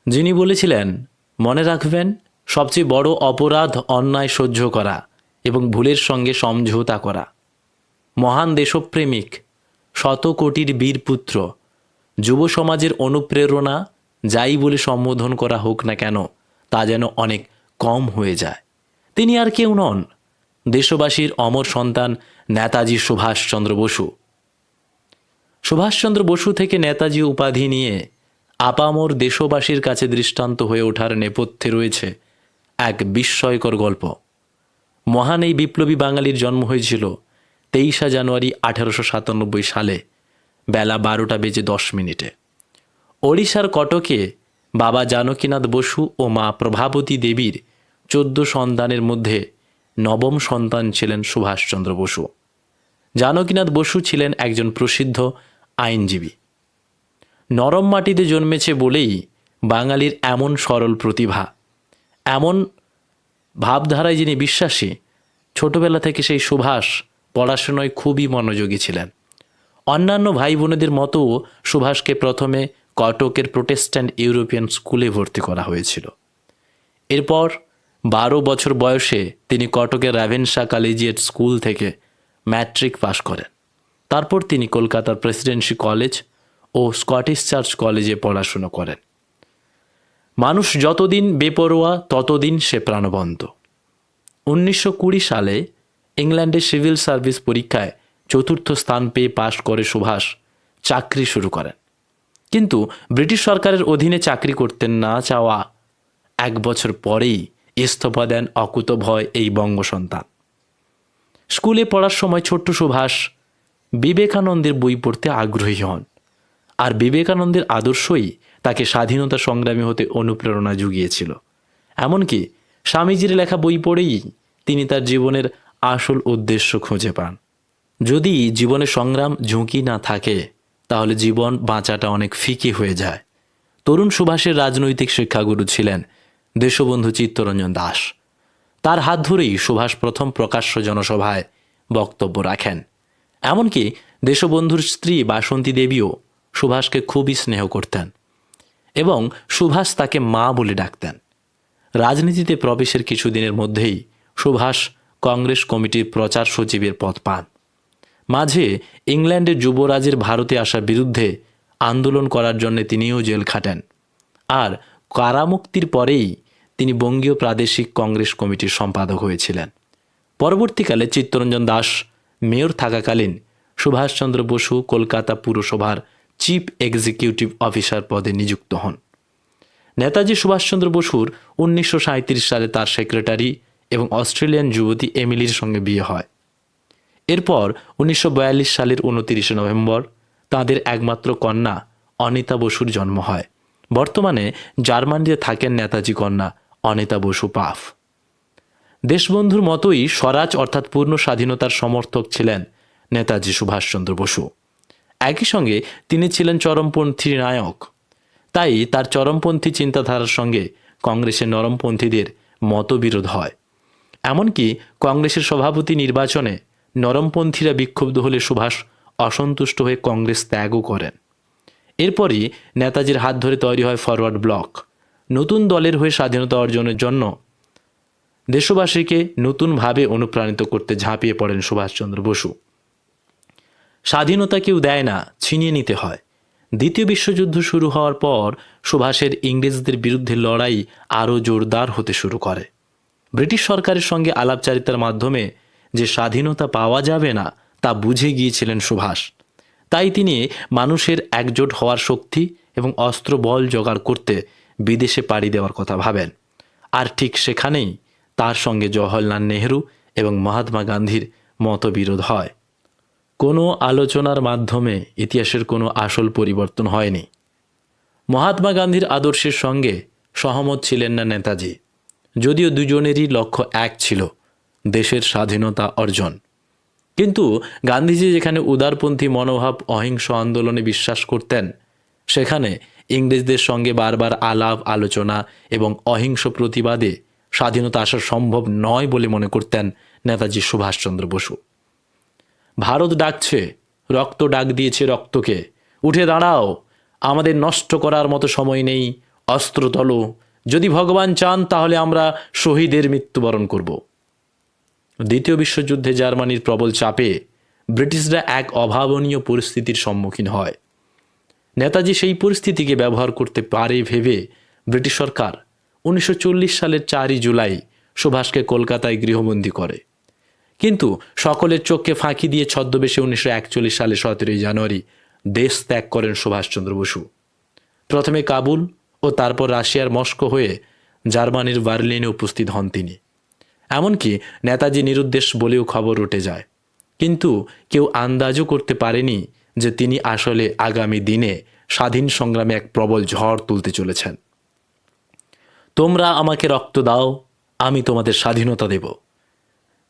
যিনি বলেছিলেন, মনে রাখবেন, সবচেয়ে বড় অপরাধ অন্যায় সহ্য করা এবং ভুলের সঙ্গে সমঝোতা করা। মহান দেশপ্রেমিক, শত কোটির বীরপুত্র, যুব সমাজের অনুপ্রেরণা, যাই বলে সম্বোধন করা হোক না কেন, তা যেন অনেক কম হয়ে যায়। তিনি আর কেউ নন, দেশবাসীর অমর সন্তান নেতাজি সুভাষচন্দ্র বসু। সুভাষচন্দ্র বসু থেকে নেতাজি উপাধি নিয়ে আপামর দেশবাসীর কাছে দৃষ্টান্ত হয়ে ওঠার নেপথ্যে রয়েছে এক বিস্ময়কর গল্প। মহান এই বিপ্লবী বাঙালির জন্ম হয়েছিল 23 জানুয়ারি 1897 সালে বেলা 12:10। ওড়িশার কটকে বাবা জানকীনাথ বসু ও মা প্রভাবতী দেবীর 14 সন্তানের মধ্যে নবম সন্তান ছিলেন সুভাষচন্দ্র বসু। জানকীনাথ বসু ছিলেন একজন প্রসিদ্ধ আইনজীবী। নরম মাটিতে জন্মেছে বলেই বাঙালির এমন সরল প্রতিভা, এমন ভাবধারায় যিনি বিশ্বাসী, ছোটবেলা থেকে সেই সুভাষ পড়াশোনায় খুবই মনোযোগী ছিলেন। অন্যান্য ভাই বোনেদের মতো সুভাষকে প্রথমে কটকের প্রোটেস্ট্যান্ট ইউরোপিয়ান স্কুলে ভর্তি করা হয়েছিল। এরপর 12 বছর বয়সে তিনি কটকের র্যাভেনশা কলেজিয়েট স্কুল থেকে ম্যাট্রিক পাশ করেন। তারপর তিনি কলকাতার প্রেসিডেন্সি কলেজ ও স্কটিশ চার্চ কলেজে পড়াশুনো করেন। মানুষ যতদিন বেপরোয়া ততদিন সে প্রাণবন্ত। 1920 সালে ইংল্যান্ডে সিভিল সার্ভিস পরীক্ষায় 4র্থ স্থান পেয়ে পাশ করে সুভাষ চাকরি শুরু করেন। কিন্তু ব্রিটিশ সরকারের অধীনে চাকরি করতে না চাওয়া 1 বছর পরেই ইস্তফা দেন অকুতোভয় এই বঙ্গসন্তান। স্কুলে পড়ার সময় ছোট্ট সুভাষ বিবেকানন্দের বই পড়তে আগ্রহী হন, আর বিবেকানন্দের আদর্শই তাকে স্বাধীনতা সংগ্রামী হতে অনুপ্রেরণা জুগিয়েছিল। এমনকি স্বামীজির লেখা বই পড়েই তিনি তার জীবনের আসল উদ্দেশ্য খুঁজে পান। যদি জীবনে সংগ্রাম ঝুঁকি না থাকে, তাহলে জীবন বাঁচাটা অনেক ফিকে হয়ে যায়। তরুণ সুভাষের রাজনৈতিক শিক্ষাগুরু ছিলেন দেশবন্ধু চিত্তরঞ্জন দাস। তার হাত ধরেই সুভাষ প্রথম প্রকাশ্য জনসভায় বক্তব্য রাখেন। এমনকি দেশবন্ধুর স্ত্রী বাসন্তী দেবীও সুভাষকে খুবই স্নেহ করতেন এবং সুভাষ তাকে মা বলে ডাকতেন। রাজনীতিতে প্রবেশের কিছুদিনের মধ্যেই সুভাষ কংগ্রেস কমিটির প্রচার সচিবের পদ পান। মাঝে ইংল্যান্ডের যুবরাজের ভারতে আসার বিরুদ্ধে আন্দোলন করার জন্য তিনিও জেল খাটেন। আর কারামুক্তির পরেই তিনি বঙ্গীয় প্রাদেশিক কংগ্রেস কমিটির সম্পাদক হয়েছিলেন। পরবর্তীকালে চিত্তরঞ্জন দাস মেয়র থাকাকালীন সুভাষচন্দ্র বসু কলকাতা পুরসভার চিফ এক্সিকিউটিভ অফিসার পদে নিযুক্ত হন। নেতাজি সুভাষচন্দ্র বসুর 1937 সালে তার সেক্রেটারি এবং অস্ট্রেলিয়ান যুবতী এমিলির সঙ্গে বিয়ে হয়। এরপর 1942 সালের 29 নভেম্বর তাঁদের একমাত্র কন্যা অনিতা বসুর জন্ম হয়। বর্তমানে জার্মানিতে থাকেন নেতাজি কন্যা অনিতা বসু পাফ। দেশবন্ধুর মতোই স্বরাজ অর্থাৎ পূর্ণ স্বাধীনতার সমর্থক ছিলেন নেতাজি সুভাষচন্দ্র বসু। একই সঙ্গে তিনি ছিলেন চরমপন্থী নায়ক। তাই তার চরমপন্থী চিন্তাধারার সঙ্গে কংগ্রেসের নরমপন্থীদের মতবিরোধ হয়। এমনকি কংগ্রেসের সভাপতি নির্বাচনে নরমপন্থীরা বিক্ষুব্ধ হলে সুভাষ অসন্তুষ্ট হয়ে কংগ্রেস ত্যাগও করেন। এরপরই নেতাজির হাত ধরে তৈরি হয় ফরওয়ার্ড ব্লক। নতুন দলের হয়ে স্বাধীনতা অর্জনের জন্য দেশবাসীকে নতুনভাবে অনুপ্রাণিত করতে ঝাঁপিয়ে পড়েন সুভাষচন্দ্র বসু। স্বাধীনতা কেউ দেয় না, ছিনিয়ে নিতে হয়। দ্বিতীয় বিশ্বযুদ্ধ শুরু হওয়ার পর সুভাষের ইংরেজদের বিরুদ্ধে লড়াই আরও জোরদার হতে শুরু করে। ব্রিটিশ সরকারের সঙ্গে আলাপচারিতার মাধ্যমে যে স্বাধীনতা পাওয়া যাবে না তা বুঝে গিয়েছিলেন সুভাষ। তাই তিনি মানুষের একজোট হওয়ার শক্তি এবং অস্ত্র বল জোগাড় করতে বিদেশে পাড়ি দেওয়ার কথা ভাবেন। আর ঠিক সেখানেই তার সঙ্গে জওহরলাল নেহরু এবং মহাত্মা গান্ধীর মতবিরোধ হয়। কোনো আলোচনার মাধ্যমে ইতিহাসের কোনো আসল পরিবর্তন হয়নি। মহাত্মা গান্ধীর আদর্শের সঙ্গে সহমত ছিলেন না নেতাজি, যদিও দুজনেরই লক্ষ্য এক ছিল, দেশের স্বাধীনতা অর্জন। কিন্তু গান্ধীজি যেখানে উদারপন্থী মনোভাব অহিংস আন্দোলনে বিশ্বাস করতেন, সেখানে ইংরেজদের সঙ্গে বারবার আলাপ আলোচনা এবং অহিংস প্রতিবাদে স্বাধীনতা আসা সম্ভব নয় বলে মনে করতেন নেতাজি সুভাষচন্দ্র বসু। ভারত ডাকছে, রক্ত ডাক দিয়েছে রক্তকে, উঠে দাঁড়াও, আমাদের নষ্ট করার মতো সময় নেই, অস্ত্র তোলো, যদি ভগবান চান তাহলে আমরা শহীদের মৃত্যুবরণ করব। দ্বিতীয় বিশ্বযুদ্ধে জার্মানির প্রবল চাপে ব্রিটিশরা এক অভাবনীয় পরিস্থিতির সম্মুখীন হয়। নেতাজি সেই পরিস্থিতিকে ব্যবহার করতে পারে ভেবে ব্রিটিশ সরকার 1940 সালের 4 জুলাই সুভাষকে কলকাতায় গৃহবন্দী করে। কিন্তু সকলের চোখকে ফাঁকি দিয়ে ছদ্মবেশে 1941 সালে 17 জানুয়ারি দেশ ত্যাগ করেন সুভাষচন্দ্র বসু। প্রথমে কাবুল ও তারপর রাশিয়ার মস্কো হয়ে জার্মানির বার্লিনে উপস্থিত হন তিনি। এমনকি নেতাজি নিরুদ্দেশ বলেও খবর উঠে যায়। কিন্তু কেউ আন্দাজও করতে পারেনি যে তিনি আসলে আগামী দিনে স্বাধীন সংগ্রামে এক প্রবল ঝড় তুলতে চলেছেন। তোমরা আমাকে রক্ত দাও, আমি তোমাদের স্বাধীনতা দেব।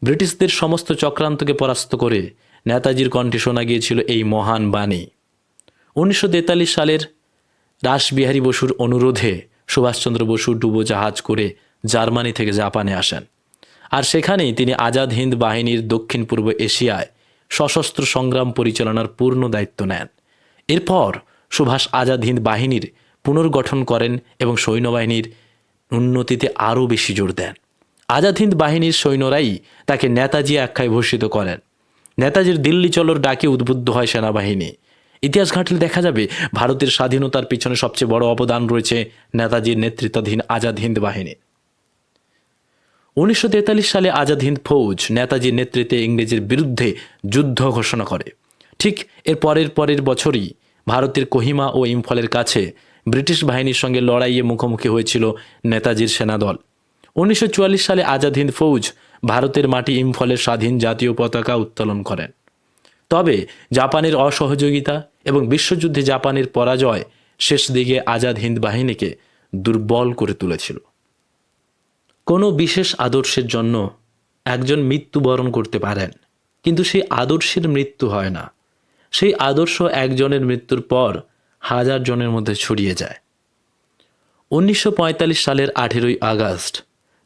ব্রিটিশদের সমস্ত চক্রান্তকে পরাস্ত করে নেতাজির কণ্ঠে শোনা গিয়েছিল এই মহান বাণী। 1943 সালের রাসবিহারী বসুর অনুরোধে সুভাষচন্দ্র বসু ডুবোজাহাজ করে জার্মানি থেকে জাপানে আসেন। আর সেখানেই তিনি আজাদ হিন্দ বাহিনীর দক্ষিণ পূর্ব এশিয়ায় সশস্ত্র সংগ্রাম পরিচালনার পূর্ণ দায়িত্ব নেন। এরপর সুভাষ আজাদ হিন্দ বাহিনীর পুনর্গঠন করেন এবং সৈন্যবাহিনীর উন্নতিতে আরও বেশি জোর দেন। আজাদ হিন্দ বাহিনীর সৈন্যরাই তাকে নেতাজি আখ্যায় ভূষিত করেন। নেতাজির দিল্লি চলোর ডাকে উদ্বুদ্ধ হয় সেনাবাহিনী। ইতিহাস ঘাঁটলে দেখা যাবে ভারতের স্বাধীনতার পিছনে সবচেয়ে বড় অবদান রয়েছে নেতাজির নেতৃত্বাধীন আজাদ হিন্দ বাহিনী। 1943 সালে আজাদ হিন্দ ফৌজ নেতাজির নেতৃত্বে ইংরেজের বিরুদ্ধে যুদ্ধ ঘোষণা করে। ঠিক এর পরের বছরই ভারতের কোহিমা ও ইম্ফলের কাছে ব্রিটিশ বাহিনীর সঙ্গে লড়াইয়ে মুখোমুখি হয়েছিল নেতাজির সেনাদল। 1944 সালে আজাদ হিন্দ ফৌজ ভারতের মাটি ইম্ফলের স্বাধীন জাতীয় পতাকা উত্তোলন করেন। তবে জাপানের অসহযোগিতা এবং বিশ্বযুদ্ধে জাপানের পরাজয় শেষ দিকে আজাদ হিন্দ বাহিনীকে দুর্বল করে তুলেছিল। কোনো বিশেষ আদর্শের জন্য একজন মৃত্যুবরণ করতে পারেন, কিন্তু সেই আদর্শের মৃত্যু হয় না। সেই আদর্শ একজনের মৃত্যুর পর হাজার জনের মধ্যে ছড়িয়ে যায়। 1945 সালের 18 আগস্ট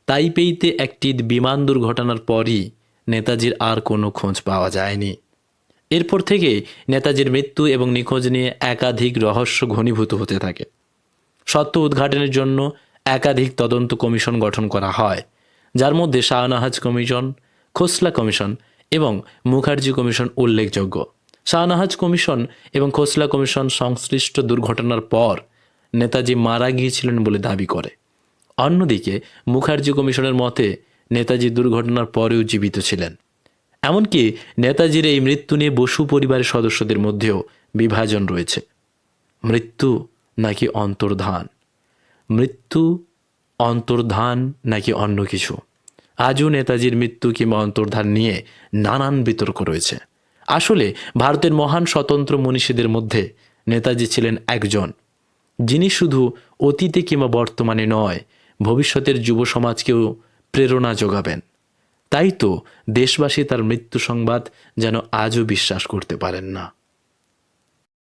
তাইপেইতে একটি বিমান দুর্ঘটনার পরই নেতাজির আর কোনো খোঁজ পাওয়া যায়নি। এরপর থেকে নেতাজির মৃত্যু এবং নিখোঁজ নিয়ে একাধিক রহস্য ঘনীভূত হতে থাকে। সত্য উদ্ঘাটনের জন্য একাধিক তদন্ত কমিশন গঠন করা হয়, যার মধ্যে শাহনওয়াজ কমিশন, খোসলা কমিশন এবং মুখার্জি কমিশন উল্লেখযোগ্য। শাহনওয়াজ কমিশন এবং খোসলা কমিশন সংশ্লিষ্ট দুর্ঘটনার পর নেতাজি মারা গিয়েছিলেন বলে দাবি করে। অন্যদিকে মুখার্জি কমিশনের মতে নেতাজি দুর্ঘটনার পরেও জীবিত ছিলেন। এমনকি নেতাজির এই মৃত্যু নিয়ে বসু পরিবারের সদস্যদের মধ্যেও বিভাজন রয়েছে। মৃত্যু নাকি অন্তর্ধান, মৃত্যু অন্তর্ধান নাকি অন্য কিছু। আজও নেতাজির মৃত্যু কিংবা অন্তর্ধান নিয়ে নানান বিতর্ক রয়েছে। আসলে ভারতের মহান স্বতন্ত্র মনীষীদের মধ্যে নেতাজি ছিলেন একজন, যিনি শুধু অতীতে কিংবা বর্তমানে নয়, ভবিষ্যতের যুব সমাজকেও প্রেরণা যোগাবেন। তাই তো দেশবাসী তার মৃত্যু সংবাদ যেন আজও বিশ্বাস করতে পারেন না।